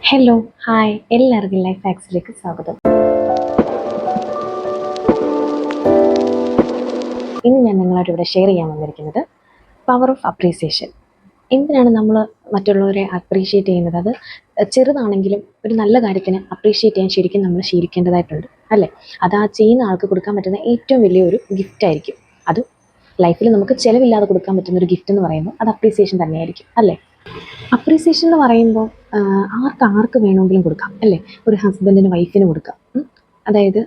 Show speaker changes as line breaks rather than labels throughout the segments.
Hello, hi, എല്ലാവർക്കും life ഹാക്സിലേക്ക് സ്വാഗതം. ഇന്ന് ഞാൻ നിങ്ങളോട് ഇവിടെ ഷെയർ ചെയ്യാൻ വന്നിരിക്കുന്നത് പവർ ഓഫ് അപ്രീസിയേഷൻ. എന്തിനാണ് നമ്മൾ മറ്റുള്ളവരെ അപ്രീഷിയേറ്റ് ചെയ്യുന്നത്? അത് ചെറുതാണെങ്കിലും ഒരു നല്ല കാര്യത്തിന് അപ്രീഷിയേറ്റ് ചെയ്യാൻ ശരിക്കും നമ്മൾ ശീലിക്കേണ്ടതായിട്ടുണ്ട്, അല്ലേ? അത് ആ ചെയ്യുന്ന ആൾക്ക് കൊടുക്കാൻ പറ്റുന്ന ഏറ്റവും വലിയൊരു ഗിഫ്റ്റ് ആയിരിക്കും. അത് ലൈഫിൽ നമുക്ക് ചിലവില്ലാതെ കൊടുക്കാൻ പറ്റുന്ന ഒരു ഗിഫ്റ്റ് എന്ന് പറയുമ്പോൾ അത് അപ്രീസിയേഷൻ തന്നെയായിരിക്കും, അല്ലേ? അപ്രീസിയേഷൻ എന്ന് പറയുമ്പോൾ ആർക്ക് വേണമെങ്കിലും കൊടുക്കാം, അല്ലേ? ഒരു ഹസ്ബൻഡിന് വൈഫിന് കൊടുക്കാം. അതായത്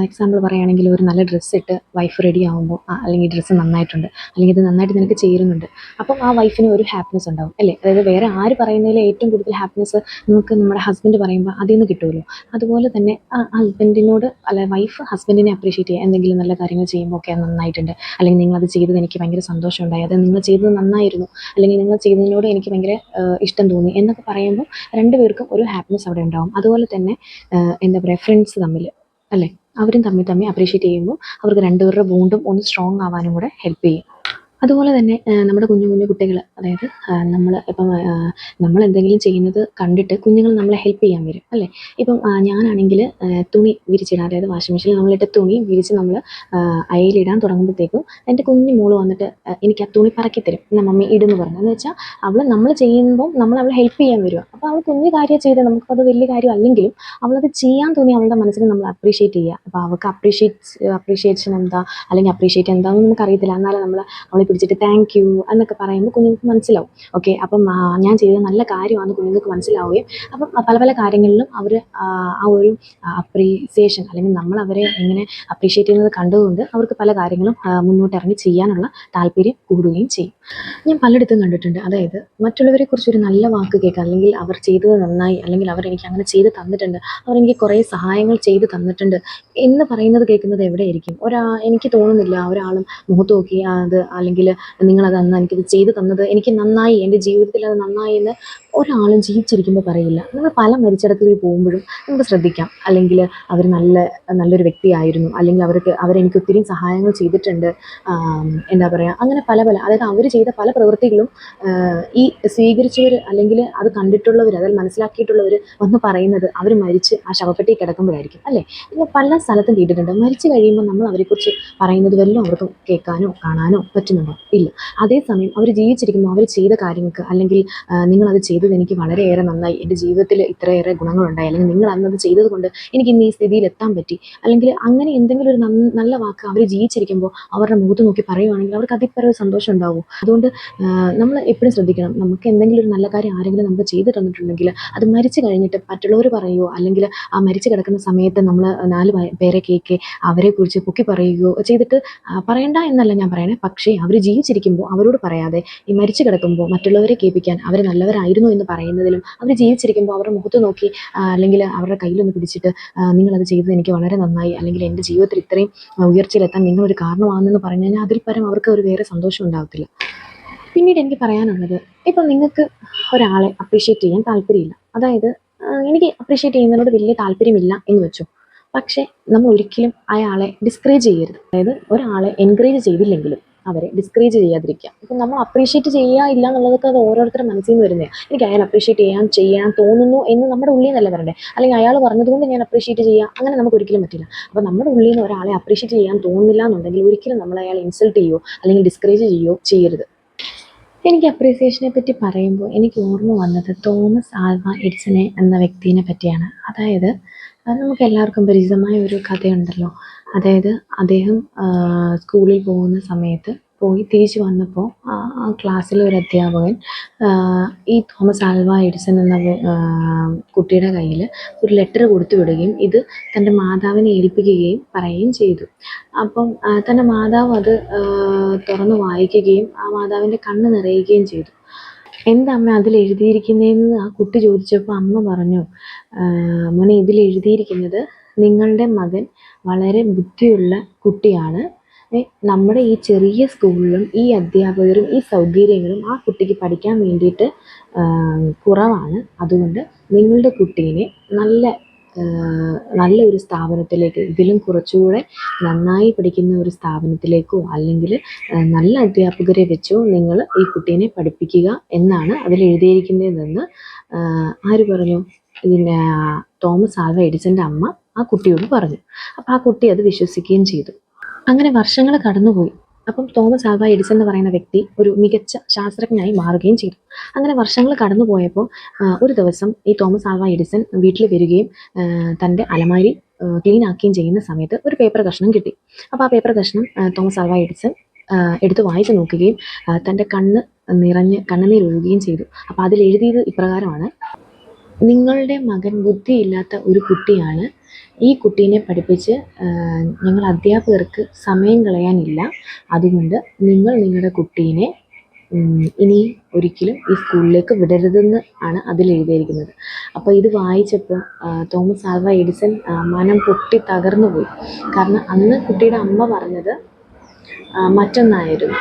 എക്സാമ്പിൾ പറയുകയാണെങ്കിൽ ഒരു നല്ല ഡ്രസ്സ് ഇട്ട് വൈഫ് റെഡി ആകുമ്പോൾ അല്ലെങ്കിൽ ഡ്രസ്സ് നന്നായിട്ടുണ്ട്, അല്ലെങ്കിൽ ഇത് നന്നായിട്ട് നിനക്ക് ചേരുന്നുണ്ട്, അപ്പം ആ വൈഫിന് ഒരു ഹാപ്പിനെസ് ഉണ്ടാവും, അല്ലേ? അതായത് വേറെ ആര് പറയുന്നതിൽ ഏറ്റവും കൂടുതൽ ഹാപ്പിനെസ് നമുക്ക് നമ്മുടെ ഹസ്ബൻഡ് പറയുമ്പോൾ അതിൽ നിന്ന് കിട്ടുമല്ലോ. അതുപോലെ തന്നെ ആ ഹസ്ബൻഡിനോട് അല്ല വൈഫ് ഹസ്ബൻഡിനെ അപ്രീഷിയേറ്റ് ചെയ്യുക, എന്തെങ്കിലും നല്ല കാര്യങ്ങൾ ചെയ്യുമ്പോൾ ഒക്കെ നന്നായിട്ടുണ്ട്, അല്ലെങ്കിൽ നിങ്ങളത് ചെയ്തത് എനിക്ക് ഭയങ്കര സന്തോഷമുണ്ടായി, അത് നിങ്ങൾ ചെയ്തത് നന്നായിരുന്നു, അല്ലെങ്കിൽ നിങ്ങൾ ചെയ്തതിനോട് എനിക്ക് ഭയങ്കര ഇഷ്ടം തോന്നി എന്നൊക്കെ പറയുമ്പോൾ രണ്ടുപേർക്കും ഒരു ഹാപ്പിനെസ് അവിടെ ഉണ്ടാവും. അതുപോലെ തന്നെ എന്താ പറയുക, ഫ്രണ്ട്സ് തമ്മിൽ, അല്ലേ? അവരും തമ്മിൽ തമ്മിൽ അപ്രീഷിയേറ്റ് ചെയ്യുമ്പോൾ അവർക്ക് രണ്ടുപേരുടെ ബോണ്ടും ഒന്ന് സ്ട്രോങ് ആവാനും കൂടെ ഹെൽപ്പ് ചെയ്യും. അതുപോലെ തന്നെ നമ്മുടെ കുഞ്ഞു കുഞ്ഞു കുട്ടികൾ, അതായത് നമ്മൾ ഇപ്പം നമ്മൾ എന്തെങ്കിലും ചെയ്യുന്നത് കണ്ടിട്ട് കുഞ്ഞുങ്ങൾ നമ്മളെ ഹെൽപ്പ് ചെയ്യാൻ വരും, അല്ലേ? ഇപ്പം ഞാനാണെങ്കിൽ തുണി വിരിച്ചിടാൻ, അതായത് വാഷിംഗ് മെഷീനിൽ നമ്മളിട്ട് തുണി വിരിച്ച് നമ്മൾ അയയിലിടാൻ തുടങ്ങുമ്പോഴത്തേക്കും എൻ്റെ കുഞ്ഞു മോള് വന്നിട്ട് എനിക്ക് ആ തുണി പറക്കി തരും, എന്നാൽ മമ്മി ഇടുന്ന് പറഞ്ഞു. എന്ന് വെച്ചാൽ നമ്മൾ ചെയ്യുമ്പം നമ്മൾ അവളെ ഹെൽപ്പ് ചെയ്യാൻ വരിക. അപ്പോൾ അവൾ കുഞ്ഞു കാര്യം ചെയ്ത് നമുക്കത് വലിയ കാര്യം അല്ലെങ്കിലും അവളത് ചെയ്യാൻ തോന്നി അവളുടെ മനസ്സിൽ നമ്മൾ അപ്രീഷിയേറ്റ് ചെയ്യുക. അപ്പോൾ അവൾക്ക് അപ്രീഷിയേഷൻ എന്താ, അല്ലെങ്കിൽ അപ്രീഷിയേറ്റ് എന്താണെന്ന് നമുക്കറിയത്തില്ല. എന്നാലും നമ്മൾ അവളെ പിടിച്ചിട്ട് താങ്ക് യു എന്നൊക്കെ പറയുമ്പോൾ കുഞ്ഞുങ്ങൾക്ക് മനസ്സിലാവും. ഓക്കെ, അപ്പം ഞാൻ ചെയ്തത് നല്ല കാര്യമാണെന്ന് കുഞ്ഞുങ്ങൾക്ക് മനസ്സിലാവുകയും അപ്പം പല പല കാര്യങ്ങളിലും അവർ ആ ഒരു അപ്രീസിയേഷൻ, അല്ലെങ്കിൽ നമ്മൾ അവരെ എങ്ങനെ അപ്രീഷിയേറ്റ് ചെയ്യുന്നത് കണ്ടുകൊണ്ട് അവർക്ക് പല കാര്യങ്ങളും മുന്നോട്ട് ഇറങ്ങി ചെയ്യാനുള്ള താല്പര്യം കൂടുകയും ചെയ്യും. ഞാൻ പലയിടത്തും കണ്ടിട്ടുണ്ട്, അതായത് മറ്റുള്ളവരെ കുറിച്ച് ഒരു നല്ല വാക്ക് കേൾക്കുക, അല്ലെങ്കിൽ അവർ ചെയ്തത് നന്നായി, അല്ലെങ്കിൽ അവർ എനിക്ക് അങ്ങനെ ചെയ്ത് തന്നിട്ടുണ്ട്, അവർ എനിക്ക് കുറേ സഹായങ്ങൾ ചെയ്ത് തന്നിട്ടുണ്ട് എന്ന് പറയുന്നത് കേൾക്കുന്നത് എവിടെയായിരിക്കും? എനിക്ക് തോന്നുന്നില്ല ഒരാളും മുഖത്ത് നോക്കി അത്, അല്ലെങ്കിൽ നിങ്ങളത് അന്ന് എനിക്കിത് ചെയ്ത് തന്നത് എനിക്ക് നന്നായി, എൻ്റെ ജീവിതത്തിൽ അത് നന്നായി എന്ന് ഒരാളും ജീവിച്ചിരിക്കുമ്പോൾ പറയില്ല. നമ്മൾ പല മരിച്ചിടത്തിൽ പോകുമ്പോഴും നമുക്ക് ശ്രദ്ധിക്കാം, അല്ലെങ്കിൽ അവർ നല്ലൊരു വ്യക്തിയായിരുന്നു, അല്ലെങ്കിൽ അവരെനിക്ക് ഒത്തിരി സഹായങ്ങൾ ചെയ്തിട്ടുണ്ട്, എന്താ പറയുക, അങ്ങനെ പല പല, അതായത് അവർ ചെയ്ത പല പ്രവൃത്തികളും ഈ സ്വീകരിച്ചവർ, അല്ലെങ്കിൽ അത് കണ്ടിട്ടുള്ളവർ, അതിൽ മനസ്സിലാക്കിയിട്ടുള്ളവർ വന്ന് പറയുന്നത് അവർ മരിച്ച് ആ ശവപ്പെട്ടി കിടക്കുമ്പോഴായിരിക്കും, അല്ലേ? ഇന്ന് പല സ്ഥലത്തും കേട്ടിട്ടുണ്ട്, മരിച്ചു കഴിയുമ്പോൾ നമ്മൾ അവരെക്കുറിച്ച് പറയുന്നത് വല്ലതും അവർക്ക് കേൾക്കാനോ കാണാനോ പറ്റുന്നുണ്ടോ? ഇല്ല. അതേസമയം അവർ ജീവിച്ചിരിക്കുമ്പോൾ അവർ ചെയ്ത കാര്യങ്ങൾക്ക്, അല്ലെങ്കിൽ നിങ്ങളത് ചെയ്തത് എനിക്ക് വളരെയേറെ നന്നായി, എൻ്റെ ജീവിതത്തിൽ ഇത്രയേറെ ഗുണങ്ങളുണ്ടായി, അല്ലെങ്കിൽ നിങ്ങൾ അന്നത് ചെയ്തത് കൊണ്ട് എനിക്ക് ഇന്ന് ഈ സ്ഥിതിയിൽ എത്താൻ പറ്റി, അല്ലെങ്കിൽ അങ്ങനെ എന്തെങ്കിലും ഒരു നല്ല വാക്ക് അവർ ജീവിച്ചിരിക്കുമ്പോൾ അവരുടെ മുഖത്ത് നോക്കി പറയുവാണെങ്കിൽ അവർക്ക് അതിപ്പറ ഒരു സന്തോഷം ഉണ്ടാവും. അതുകൊണ്ട് നമ്മൾ എപ്പോഴും ശ്രദ്ധിക്കണം, നമുക്ക് എന്തെങ്കിലും ഒരു നല്ല കാര്യം ആരെങ്കിലും നമുക്ക് ചെയ്തു തന്നിട്ടുണ്ടെങ്കിൽ അത് മരിച്ചു കഴിഞ്ഞിട്ട് മറ്റുള്ളവർ പറയുകയോ, അല്ലെങ്കിൽ ആ മരിച്ചു കിടക്കുന്ന സമയത്ത് നമ്മൾ നാല് പേരെ കേൾക്കെ അവരെക്കുറിച്ച് പൊക്കി പറയുകയോ ചെയ്തിട്ട്, പറയണ്ട എന്നല്ല ഞാൻ പറയണേ, പക്ഷേ അവർ ജീവിച്ചിരിക്കുമ്പോൾ അവരോട് പറയാതെ ഈ മരിച്ചു കിടക്കുമ്പോൾ മറ്റുള്ളവരെ കേൾപ്പിക്കാൻ അവർ നല്ലവരായിരുന്നു എന്ന് പറയുന്നതിലും, അവർ ജീവിച്ചിരിക്കുമ്പോൾ അവരുടെ മുഖത്ത് നോക്കി അല്ലെങ്കിൽ അവരുടെ കയ്യിലൊന്ന് പിടിച്ചിട്ട് നിങ്ങളത് ചെയ്തത് എനിക്ക് വളരെ നന്നായി, അല്ലെങ്കിൽ എൻ്റെ ജീവിതത്തിൽ ഇത്രയും ഉയർച്ചയിലെത്താൻ നിങ്ങളൊരു കാരണമാണെന്ന് പറഞ്ഞു കഴിഞ്ഞാൽ അതിൽ പരം അവർക്ക് ഒരു വേറെ സന്തോഷം ഉണ്ടാകത്തില്ല. പിന്നീട് എനിക്ക് പറയാനുള്ളത്, ഇപ്പം നിങ്ങൾക്ക് ഒരാളെ അപ്രീഷിയേറ്റ് ചെയ്യാൻ താല്പര്യമില്ല, അതായത് എനിക്ക് അപ്രീഷിയേറ്റ് ചെയ്യുന്നതിനോട് വലിയ താല്പര്യമില്ല എന്ന് വെച്ചു, പക്ഷേ നമ്മൾ ഒരിക്കലും അയാളെ ഡിസ്കറേജ് ചെയ്യരുത്. അതായത് ഒരാളെ എൻകറേജ് ചെയ്തില്ലെങ്കിലും അവരെ ഡിസ്കറേജ് ചെയ്യാതിരിക്കുക. ഇപ്പം നമ്മൾ അപ്രീഷിയേറ്റ് ചെയ്യുക ഇല്ല എന്നുള്ളതൊക്കെ അത് ഓരോരുത്തരുടെ മനസ്സിൽ നിന്ന് വരുന്നത്. എനിക്ക് അയാൾ അപ്രീഷിയേറ്റ് ചെയ്യാൻ തോന്നുന്നു എന്ന് നമ്മുടെ ഉള്ളിൽ നിന്നല്ല വരണ്ടേ, അല്ലെങ്കിൽ അയാൾ പറഞ്ഞതുകൊണ്ട് ഞാൻ അപ്രീഷിയേറ്റ് ചെയ്യുക, അങ്ങനെ നമുക്ക് ഒരിക്കലും പറ്റില്ല. അപ്പോൾ നമ്മുടെ ഉള്ളിൽ നിന്ന് ഒരാളെ അപ്രീഷിയേറ്റ് ചെയ്യാൻ തോന്നുന്നില്ല എന്നുണ്ടെങ്കിൽ ഒരിക്കലും നമ്മൾ അയാളെ ഇൻസൾട്ട് ചെയ്യുകയോ അല്ലെങ്കിൽ ഡിസ്കറേജ് ചെയ്യുകയോ ചെയ്യരുത്. എനിക്ക് അപ്രീസിയേഷനെ പറ്റി പറയുമ്പോൾ എനിക്ക് ഓർമ്മ വന്നത് തോമസ് ആൽവ എഡിസനെ എന്ന വ്യക്തിയെ പറ്റിയാണ്. അതായത് നമുക്ക് എല്ലാവർക്കും പരിചിതമായ ഒരു കഥയുണ്ടല്ലോ. അതായത് അദ്ദേഹം സ്കൂളിൽ പോകുന്ന സമയത്ത് പോയി തിരിച്ചു വന്നപ്പോൾ ആ ക്ലാസ്സിലെ ഒരു അധ്യാപകൻ ഈ തോമസ് ആൽവ എഡിസൺ എന്ന കുട്ടിയുടെ കയ്യിൽ ഒരു ലെറ്റർ കൊടുത്തു വിടുകയും ഇത് തൻ്റെ മാതാവിനെ ഏൽപ്പിക്കുകയും പറയുകയും ചെയ്തു. അപ്പം തൻ്റെ മാതാവ് അത് തുറന്ന് വായിക്കുകയും ആ മാതാവിൻ്റെ കണ്ണ് നിറയുകയും ചെയ്തു. എന്താ അമ്മ അതിൽ എഴുതിയിരിക്കുന്നതെന്ന് ആ കുട്ടി ചോദിച്ചപ്പോൾ അമ്മ പറഞ്ഞു, മോനെ, ഇതിൽ എഴുതിയിരിക്കുന്നത് നിങ്ങളുടെ മകൻ വളരെ ബുദ്ധിയുള്ള കുട്ടിയാണ്, നമ്മുടെ ഈ ചെറിയ സ്കൂളിലും ഈ അധ്യാപകരും ഈ സൗകര്യങ്ങളും ആ കുട്ടിക്ക് പഠിക്കാൻ വേണ്ടിയിട്ട് കുറവാണ്. അതുകൊണ്ട് നിങ്ങളുടെ കുട്ടീനെ നല്ലൊരു സ്ഥാപനത്തിലേക്ക്, ഇതിലും കുറച്ചുകൂടെ നന്നായി പഠിക്കുന്ന ഒരു സ്ഥാപനത്തിലേക്കോ അല്ലെങ്കിൽ നല്ല അധ്യാപകരെ വെച്ചോ നിങ്ങൾ ഈ കുട്ടീനെ പഠിപ്പിക്കുക എന്നാണ് അതിൽ എഴുതിയിരിക്കുന്നതെന്ന് ആര് പറഞ്ഞു? ഇതിന് തോമസ് ആൽവ എഡിസന്റെ അമ്മ ആ കുട്ടിയോട് പറഞ്ഞു. അപ്പോൾ ആ കുട്ടി അത് വിശ്വസിക്കുകയും ചെയ്തു. അങ്ങനെ വർഷങ്ങൾ കടന്നുപോയി. അപ്പം തോമസ് ആൽവ എഡിസൺ എന്ന് പറയുന്ന വ്യക്തി ഒരു മികച്ച ശാസ്ത്രജ്ഞനായി മാറുകയും ചെയ്തു. അങ്ങനെ വർഷങ്ങൾ കടന്നു പോയപ്പോൾ ഒരു ദിവസം ഈ തോമസ് ആൽവ എഡിസൺ വീട്ടിൽ വരികയും തൻ്റെ അലമാരി ക്ലീൻ ആക്കുകയും ചെയ്യുന്ന സമയത്ത് ഒരു പേപ്പർ കഷ്ണം കിട്ടി. അപ്പോൾ ആ പേപ്പർ കഷ്ണം തോമസ് ആൽവ എഡിസൺ എടുത്ത് വായിച്ചു നോക്കുകയും തൻ്റെ കണ്ണ് നിറഞ്ഞ് കണ്ണുനീരൊഴുകുകയും ചെയ്തു. അപ്പോൾ അതിൽ എഴുതിയത് ഇപ്രകാരമാണ്: നിങ്ങളുടെ മകൻ ബുദ്ധിയില്ലാത്ത ഒരു കുട്ടിയാണ്. ഈ കുട്ടീനെ പഠിപ്പിച്ച് ഞങ്ങൾ അധ്യാപകർക്ക് സമയം കളയാനില്ല. അതുകൊണ്ട് നിങ്ങൾ നിങ്ങളുടെ കുട്ടീനെ ഇനി ഒരിക്കലും ഈ സ്കൂളിലേക്ക് വിടരുതെന്ന് ആണ് അതിൽ എഴുതിയിരിക്കുന്നത്. അപ്പോൾ ഇത് വായിച്ചപ്പോൾ തോമസ് ആൽവ എഡിസൺ മനം പൊട്ടി തകർന്നു പോയി. കാരണം അന്ന് കുട്ടിയുടെ അമ്മ പറഞ്ഞത് മറ്റൊന്നായിരുന്നു.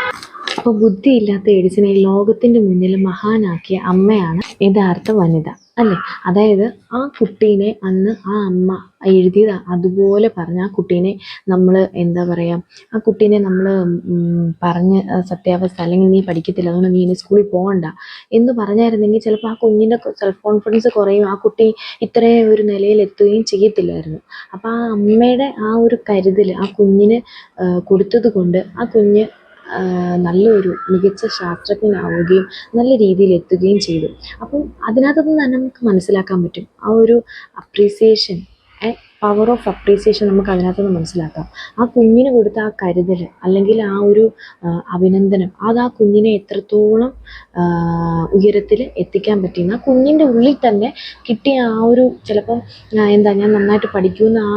അപ്പോൾ ബുദ്ധിയില്ലാത്ത എഡിസനെ ലോകത്തിൻ്റെ മുന്നിൽ മഹാനാക്കിയ അമ്മയാണ് യഥാർത്ഥ വനിത, അല്ലേ? അതായത് ആ കുട്ടീനെ അന്ന് ആ അമ്മ എഴുതിയത് അതുപോലെ പറഞ്ഞ ആ കുട്ടീനെ നമ്മൾ എന്താ പറയുക, ആ കുട്ടീനെ നമ്മൾ പറഞ്ഞ് സത്യാവസ്ഥ, അല്ലെങ്കിൽ നീ പഠിക്കത്തില്ല അതുകൊണ്ട് നീ ഇനി സ്കൂളിൽ പോകണ്ട എന്ന് പറഞ്ഞായിരുന്നെങ്കിൽ ചിലപ്പോൾ ആ കുഞ്ഞിൻ്റെ സെൽഫ് കോൺഫിഡൻസ് കുറയും, ആ കുട്ടി ഇത്രയും ഒരു നിലയിൽ എത്തുകയും ചെയ്യത്തില്ലായിരുന്നു. അപ്പോൾ ആ അമ്മയുടെ ആ ഒരു കരുതൽ ആ കുഞ്ഞിന് കൊടുത്തത് കൊണ്ട് ആ കുഞ്ഞ് നല്ലൊരു മികച്ച ശാസ്ത്രജ്ഞനാവുകയും നല്ല രീതിയിൽ എത്തുകയും ചെയ്തു. അപ്പം അതിനകത്തുനിന്ന് തന്നെ നമുക്ക് മനസ്സിലാക്കാൻ പറ്റും ആ ഒരു അപ്രീസിയേഷൻ, പവർ ഓഫ് അപ്രീസിയേഷൻ നമുക്ക് അതിനകത്തുനിന്ന് മനസ്സിലാക്കാം. ആ കുഞ്ഞിന് കൊടുത്ത ആ കരുതൽ അല്ലെങ്കിൽ ആ ഒരു അഭിനന്ദനം അത് ആ കുഞ്ഞിനെ എത്രത്തോളം ഉയരത്തിൽ എത്തിക്കാൻ പറ്റിയെന്ന് ആ കുഞ്ഞിൻ്റെ ഉള്ളിൽ തന്നെ കിട്ടിയ ആ ഒരു ചിലപ്പം എന്താ ഞാൻ നന്നായിട്ട് പഠിക്കുമെന്ന് ആ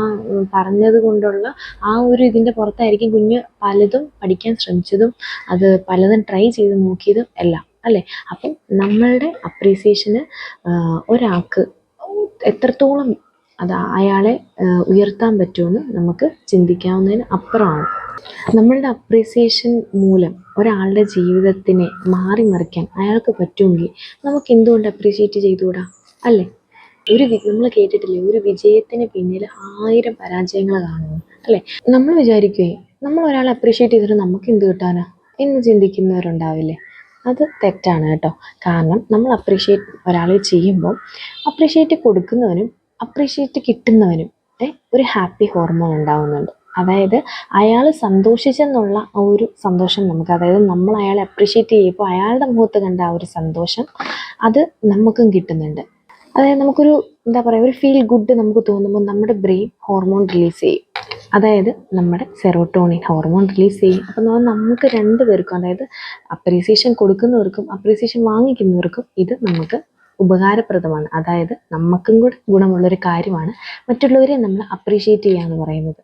പറഞ്ഞത് കൊണ്ടുള്ള ആ ഒരു ഇതിൻ്റെ പുറത്തായിരിക്കും കുഞ്ഞ് പലതും പഠിക്കാൻ ശ്രമിച്ചതും അത് പലതും ട്രൈ ചെയ്ത് നോക്കിയതും എല്ലാം, അല്ലേ? അപ്പം നമ്മളുടെ അപ്രീസിയേഷന് ഒരാൾക്ക് എത്രത്തോളം അത് അയാളെ ഉയർത്താൻ പറ്റുമെന്ന് നമുക്ക് ചിന്തിക്കാവുന്നതിന് അപ്പുറമാണ്. നമ്മളുടെ അപ്രീസിയേഷൻ മൂലം ഒരാളുടെ ജീവിതത്തിനെ മാറി മറിക്കാൻ അയാൾക്ക് പറ്റുമെങ്കിൽ നമുക്ക് എന്തുകൊണ്ട് അപ്രീഷിയേറ്റ് ചെയ്തുകൂടാ, അല്ലേ? നമ്മൾ കേട്ടിട്ടില്ലേ, ഒരു വിജയത്തിന് പിന്നിൽ 1000 പരാജയങ്ങൾ കാണുന്നു, അല്ലേ? നമ്മൾ വിചാരിക്കുകയെ നമ്മൾ ഒരാളെ അപ്രീഷിയേറ്റ് ചെയ്തിട്ട് നമുക്ക് എന്ത് കിട്ടാനാ എന്ന് ചിന്തിക്കുന്നവരുണ്ടാവില്ലേ? അത് തെറ്റാണ് കേട്ടോ. കാരണം നമ്മൾ അപ്രീഷിയേറ്റ് ഒരാളെ ചെയ്യുമ്പോൾ അപ്രീഷിയേറ്റ് കൊടുക്കുന്നവനും അപ്രീഷിയേറ്റ് കിട്ടുന്നവനും ഒരു ഹാപ്പി ഹോർമോൺ ഉണ്ടാവുന്നുണ്ട്. അതായത് അയാൾ സന്തോഷിച്ചെന്നുള്ള ആ ഒരു സന്തോഷം നമുക്ക്, അതായത് നമ്മൾ അയാളെ അപ്രീഷിയേറ്റ് ചെയ്യുമ്പോൾ അയാളുടെ മുഖത്ത് കണ്ട ആ ഒരു സന്തോഷം അത് നമുക്കും കിട്ടുന്നുണ്ട്. അതായത് നമുക്കൊരു എന്താ പറയുക, ഒരു ഫീൽ ഗുഡ് നമുക്ക് തോന്നുമ്പോൾ നമ്മുടെ ബ്രെയിൻ ഹോർമോൺ റിലീസ് ചെയ്യും, അതായത് നമ്മുടെ സെറോട്ടോണിൻ ഹോർമോൺ റിലീസ് ചെയ്യും. അപ്പം നമുക്ക് രണ്ടുപേർക്കും, അതായത് അപ്രീസിയേഷൻ കൊടുക്കുന്നവർക്കും അപ്രീസിയേഷൻ വാങ്ങിക്കുന്നവർക്കും ഇത് നമുക്ക് ഉപകാരപ്രദമാണ്. അതായത് നമുക്കും കൂടെ ഗുണമുള്ളൊരു കാര്യമാണ് മറ്റുള്ളവരെ നമ്മൾ അപ്രീഷിയേറ്റ് ചെയ്യുക എന്ന് പറയുന്നത്.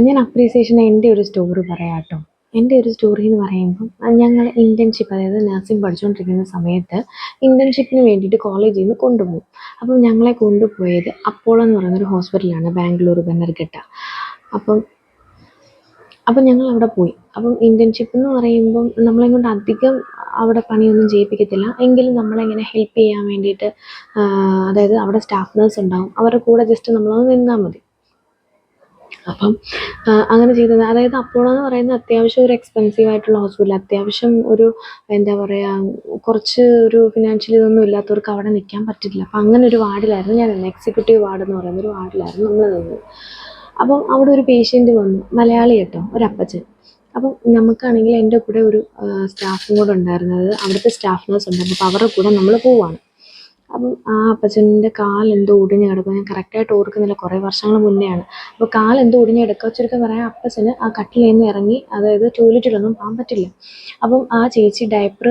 ഞാൻ അപ്രീസിയേഷൻ എൻ്റെ ഒരു സ്റ്റോറി പറയാം കേട്ടോ. എൻ്റെ ഒരു സ്റ്റോറി എന്ന് പറയുമ്പം ഞങ്ങൾ ഇൻറ്റേൺഷിപ്പ്, അതായത് നഴ്സിംഗ് പഠിച്ചുകൊണ്ടിരിക്കുന്ന സമയത്ത് ഇൻറ്റേൺഷിപ്പിന് വേണ്ടിയിട്ട് കോളേജിൽ നിന്ന് കൊണ്ടുപോകും. അപ്പം ഞങ്ങളെ കൊണ്ടുപോയത് അപ്പോളോ എന്ന് പറയുന്നൊരു ഹോസ്പിറ്റലാണ്, ബാംഗ്ലൂർ ബന്നർഘട്ട. അപ്പം ഞങ്ങൾ അവിടെ പോയി. അപ്പം ഇൻറ്റേൺഷിപ്പ് എന്ന് പറയുമ്പം നമ്മളെ കൊണ്ട് അധികം അവിടെ പണിയൊന്നും ചെയ്യിപ്പിക്കത്തില്ല, എങ്കിലും നമ്മളെങ്ങനെ ഹെൽപ്പ് ചെയ്യാൻ വേണ്ടിയിട്ട്, അതായത് അവിടെ സ്റ്റാഫ് നേഴ്സ് ഉണ്ടാവും, അവരുടെ കൂടെ ജസ്റ്റ് നമ്മളൊന്ന് നിന്നാൽ മതി. അപ്പം അങ്ങനെ ചെയ്തത്, അതായത് അപ്പോളോ എന്ന് പറയുന്നത് അത്യാവശ്യം ഒരു എക്സ്പെൻസീവ് ആയിട്ടുള്ള ഹോസ്പിറ്റൽ, അത്യാവശ്യം ഒരു എന്താ പറയുക, കുറച്ച് ഒരു ഫിനാൻഷ്യലി ഇതൊന്നും ഇല്ലാത്തവർക്ക് അവിടെ നിൽക്കാൻ പറ്റില്ല. അപ്പം അങ്ങനെ ഒരു വാർഡിലായിരുന്നു ഞാൻ നിന്നത്, എക്സിക്യൂട്ടീവ് വാർഡ് എന്ന് പറയുന്ന ഒരു വാർഡിലായിരുന്നു നമ്മൾ നിന്നത്. അപ്പം അവിടെ ഒരു പേഷ്യൻ്റ് വന്നു, മലയാളി കേട്ടോ, ഒരപ്പച്ചൻ. അപ്പം നമുക്കാണെങ്കിൽ എൻ്റെ കൂടെ ഒരു സ്റ്റാഫും കൂടെ ഉണ്ടായിരുന്നത്, അവിടുത്തെ സ്റ്റാഫ് നേഴ്സ് ഉണ്ടായിരുന്നു. അപ്പോൾ അവരുടെ കൂടെ നമ്മൾ പോവാണ്. അപ്പം ആ അപ്പച്ചൻ്റെ കാലെന്തോ ഒടിഞ്ഞ് കിടക്കുക, ഞാൻ കറക്റ്റായിട്ട് ഓർക്കുന്നില്ല, കുറേ വർഷങ്ങൾ മുന്നെയാണ്. അപ്പോൾ കാലെന്തോ ഒടിഞ്ഞ് കിടക്കുക, ചുരുക്കം പറയാൻ അപ്പച്ചന് ആ കട്ടിലിൽ നിന്ന് ഇറങ്ങി, അതായത് ടോയ്ലറ്റിലൊന്നും പോകാൻ പറ്റില്ല. അപ്പം ആ ചേച്ചി ഡയപ്പർ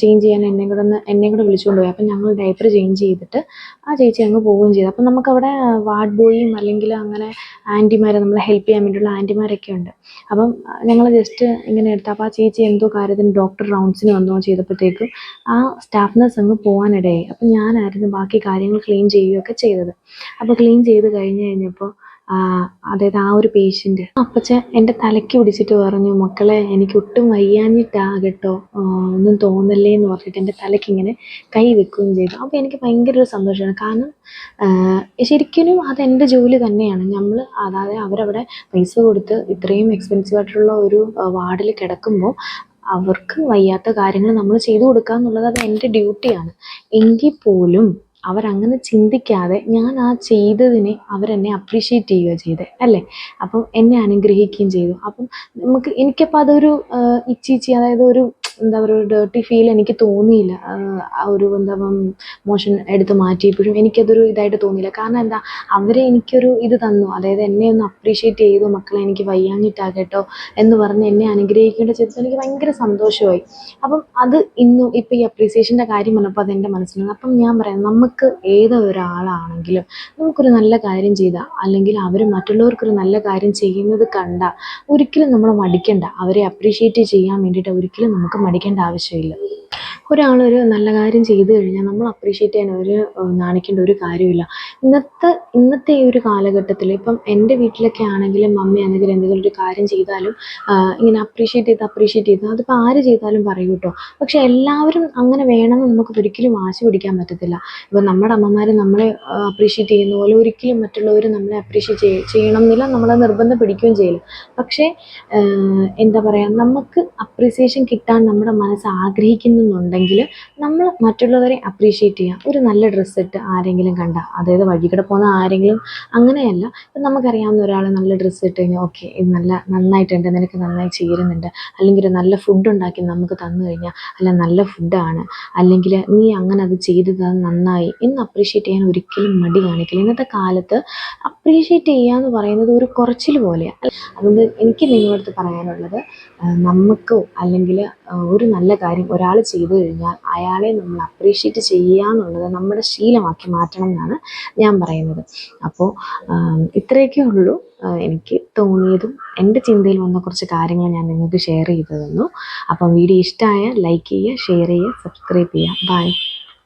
ചേഞ്ച് ചെയ്യാൻ എന്നെയും കൂടെ വിളിച്ചുകൊണ്ട് പോയി. അപ്പം ഞങ്ങൾ ഡയപ്പർ ചേഞ്ച് ചെയ്തിട്ട് ആ ചേച്ചി അങ്ങ് പോവുകയും ചെയ്തു. അപ്പം നമുക്കവിടെ വാർഡ് ബോയും അല്ലെങ്കിൽ അങ്ങനെ ആൻറ്റിമാരെ നമ്മളെ ഹെൽപ്പ് ചെയ്യാൻ വേണ്ടിയുള്ള ആൻറ്റിമാരൊക്കെ ഉണ്ട്. അപ്പം ഞങ്ങൾ ജസ്റ്റ് ഇങ്ങനെ എടുത്ത്, അപ്പോൾ ആ ചേച്ചി എന്തോ കാര്യത്തിന് ഡോക്ടർ റൗണ്ട്സിന് വന്നോ ചെയ്തപ്പോഴത്തേക്കും ആ സ്റ്റാഫ് നഴ്സ് അങ്ങ് പോകാനിടയായി. അപ്പം ഞാനായിരുന്നു ബാക്കി കാര്യങ്ങൾ ക്ലീൻ ചെയ്യുകയൊക്കെ ചെയ്തത്. അപ്പോൾ ക്ലീൻ ചെയ്ത് കഴിഞ്ഞപ്പോൾ അതായത് ആ ഒരു പേഷ്യൻ്റ് അപ്പച്ചൻ എൻ്റെ തലയ്ക്ക് പിടിച്ചിട്ട് പറഞ്ഞു, മക്കളെ എനിക്ക് ഒട്ടും വയ്യാഞ്ഞിട്ടാ കേട്ടോ, ഒന്നും തോന്നല്ലേ എന്ന് പറഞ്ഞിട്ട് എൻ്റെ തലയ്ക്ക് ഇങ്ങനെ കൈ വെക്കുകയും ചെയ്തു. അപ്പോൾ എനിക്ക് ഭയങ്കര ഒരു സന്തോഷമാണ്. കാരണം ശരിക്കും അതെൻ്റെ ജോലി തന്നെയാണ്. അതായത് അവരവിടെ പൈസ കൊടുത്ത് ഇത്രയും എക്സ്പെൻസീവ് ആയിട്ടുള്ള ഒരു വാർഡിൽ കിടക്കുമ്പോൾ അവർക്ക് വയ്യാത്ത കാര്യങ്ങൾ നമ്മൾ ചെയ്തു കൊടുക്കുക എന്നുള്ളത് അത് എൻ്റെ ഡ്യൂട്ടിയാണ്. എങ്കിൽ പോലും അവരങ്ങനെ ചിന്തിക്കാതെ ഞാൻ ആ ചെയ്തതിനെ അവരെന്നെ അപ്രീഷിയേറ്റ് ചെയ്യുക ചെയ്തത് അല്ലേ. അപ്പം എന്നെ അനുഗ്രഹിക്കുകയും ചെയ്തു. അപ്പം എനിക്കപ്പോൾ അതൊരു ഇച്ചിച്ചി, അതായത് ഒരു എന്താ പറയുക, ഒരു ഡേർട്ടി ഫീൽ എനിക്ക് തോന്നിയില്ല. ആ ഒരു എന്താ മോഷൻ എടുത്ത് മാറ്റിയപ്പോഴും എനിക്കതൊരു ഇതായിട്ട് തോന്നിയില്ല. കാരണം എന്താ, അവരെ എനിക്കൊരു ഇത് തന്നു, അതായത് എന്നെ ഒന്ന് അപ്രീഷിയേറ്റ് ചെയ്തു. മക്കളെ എനിക്ക് വയ്യാഞ്ഞിട്ടാ കേട്ടോ എന്ന് പറഞ്ഞ് എന്നെ അനുഗ്രഹിക്കേണ്ട ചെയ്തപ്പോൾ എനിക്ക് ഭയങ്കര സന്തോഷമായി. അപ്പം അത് ഇന്നും ഇപ്പം ഈ അപ്രീസിയേഷൻ്റെ കാര്യം പറഞ്ഞപ്പോൾ അതെൻ്റെ മനസ്സിൽ. അപ്പം ഞാൻ പറയാം, നമുക്ക് ഏതൊരാളാണെങ്കിലും നമുക്കൊരു നല്ല കാര്യം ചെയ്താൽ, അല്ലെങ്കിൽ അവർ മറ്റുള്ളവർക്കൊരു നല്ല കാര്യം ചെയ്യുന്നത് കണ്ടാൽ ഒരിക്കലും നമ്മൾ മടിക്കണ്ട. അവരെ അപ്രീഷിയേറ്റ് ചെയ്യാൻ വേണ്ടിയിട്ട് ഒരിക്കലും നമുക്ക് മടിക്കേണ്ട ആവശ്യമില്ല. ഒരാളൊരു നല്ല കാര്യം ചെയ്തു കഴിഞ്ഞാൽ നമ്മൾ അപ്രീഷിയേറ്റ് ചെയ്യാൻ നാണിക്കേണ്ട ഒരു കാര്യമില്ല. ഇന്നത്തെ ഈ ഒരു കാലഘട്ടത്തിൽ ഇപ്പം എൻ്റെ വീട്ടിലൊക്കെ ആണെങ്കിലും മമ്മിയാണെങ്കിലും എന്തെങ്കിലും ഒരു കാര്യം ചെയ്താലും ഇങ്ങനെ അപ്രീഷിയേറ്റ് ചെയ്ത് അതിപ്പോൾ ആര് ചെയ്താലും പറയും കേട്ടോ. പക്ഷെ എല്ലാവരും അങ്ങനെ വേണമെന്ന് നമുക്ക് ഒരിക്കലും വാശി പിടിക്കാൻ പറ്റത്തില്ല. ഇപ്പം നമ്മുടെ അമ്മമാർ നമ്മളെ അപ്രീഷിയേറ്റ് ചെയ്യുന്ന പോലെ ഒരിക്കലും മറ്റുള്ളവർ നമ്മളെ അപ്രീഷിയേറ്റ് ചെയ്യണം എന്നില്ല, നമ്മളെ നിർബന്ധം പിടിക്കുകയും ചെയ്യില്ല. പക്ഷേ എന്താ പറയുക, നമുക്ക് അപ്രീസിയേഷൻ കിട്ടാൻ നമ്മുടെ മനസ്സ് ആഗ്രഹിക്കുന്നുണ്ടെങ്കിൽ നമ്മൾ മറ്റുള്ളവരെ അപ്രീഷിയേറ്റ് ചെയ്യുക. ഒരു നല്ല ഡ്രസ്സ് ഇട്ട് ആരെങ്കിലും കണ്ടാൽ, അതായത് വഴികൂടെ പോകുന്ന ആരെങ്കിലും, അങ്ങനെയല്ല, ഇപ്പം നമുക്കറിയാവുന്ന ഒരാൾ നല്ല ഡ്രസ്സ് ഇട്ട് കഴിഞ്ഞാൽ ഓക്കെ ഇത് നന്നായിട്ടുണ്ട്, നിനക്ക് നന്നായി ചേരുന്നുണ്ട്, അല്ലെങ്കിൽ ഒരു നല്ല ഫുഡ് ഉണ്ടാക്കി നമുക്ക് തന്നു കഴിഞ്ഞാൽ അല്ല നല്ല ഫുഡാണ്, അല്ലെങ്കിൽ നീ അങ്ങനെ അത് ചെയ്തത് നന്നായി എന്ന് അപ്രീഷിയേറ്റ് ചെയ്യാൻ ഒരിക്കലും മടി കാണിക്കില്ല. ഇന്നത്തെ കാലത്ത് അപ്രീഷിയേറ്റ് ചെയ്യുക എന്ന് പറയുന്നത് ഒരു കുറച്ചിൽ പോലെയാണ്. അതുകൊണ്ട് എനിക്ക് നിങ്ങളടുത്ത് പറയാനുള്ളത്, നമുക്കോ അല്ലെങ്കിൽ ഒരു നല്ല കാര്യം ഒരാൾ ചെയ്തു കഴിഞ്ഞാൽ അയാളെ നമ്മൾ അപ്രീഷിയേറ്റ് ചെയ്യുക എന്നുള്ളത് നമ്മുടെ ശീലമാക്കി മാറ്റണം എന്നാണ് ഞാൻ പറയുന്നത്. അപ്പോൾ ഇത്രയൊക്കെ ഉള്ളൂ എനിക്ക് തോന്നിയതും എൻ്റെ ചിന്തയിൽ വന്ന കുറച്ച് കാര്യങ്ങൾ ഞാൻ നിങ്ങൾക്ക് ഷെയർ ചെയ്തു തന്നു. അപ്പം വീഡിയോ ഇഷ്ടമായ ലൈക്ക് ചെയ്യുക, ഷെയർ ചെയ്യുക, സബ്സ്ക്രൈബ് ചെയ്യുക. ബൈ.